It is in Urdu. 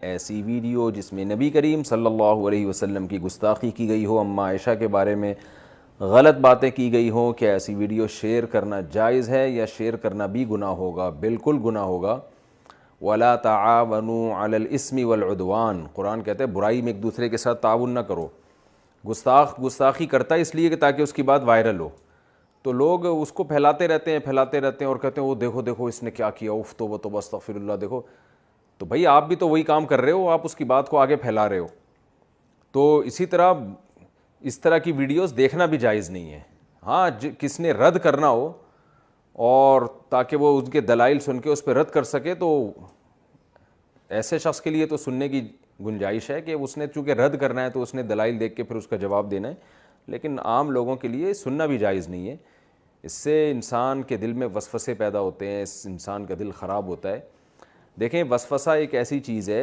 ایسی ویڈیو جس میں نبی کریم صلی اللہ علیہ وسلم کی گستاخی کی گئی ہو، اماں عائشہ کے بارے میں غلط باتیں کی گئی ہوں، کیا ایسی ویڈیو شیئر کرنا جائز ہے یا شیئر کرنا بھی گناہ ہوگا؟ بالکل گناہ ہوگا۔ وَلَا تَعَاوَنُوا عَلَى الْإِثْمِ وَالْعُدْوَانِ، قرآن کہتا ہے برائی میں ایک دوسرے کے ساتھ تعاون نہ کرو۔ گستاخی کرتا ہے اس لیے کہ تاکہ اس کی بات وائرل ہو، تو لوگ اس کو پھیلاتے رہتے ہیں اور کہتے ہیں وہ دیکھو دیکھو اس نے کیا کیا، اف توبہ توبہ استغفر اللہ، دیکھو۔ تو بھائی آپ بھی تو وہی کام کر رہے ہو، آپ اس کی بات کو آگے پھیلا رہے ہو۔ تو اسی طرح اس طرح کی ویڈیوز دیکھنا بھی جائز نہیں ہے۔ ہاں کس نے رد کرنا ہو اور تاکہ وہ ان کے دلائل سن کے اس پہ رد کر سکے، تو ایسے شخص کے لیے تو سننے کی گنجائش ہے کہ اس نے چونکہ رد کرنا ہے تو اس نے دلائل دیکھ کے پھر اس کا جواب دینا ہے، لیکن عام لوگوں کے لیے سننا بھی جائز نہیں ہے۔ اس سے انسان کے دل میں وسوسے پیدا ہوتے ہیں، اس انسان کا دل خراب ہوتا ہے۔ دیکھیں وسوسہ ایک ایسی چیز ہے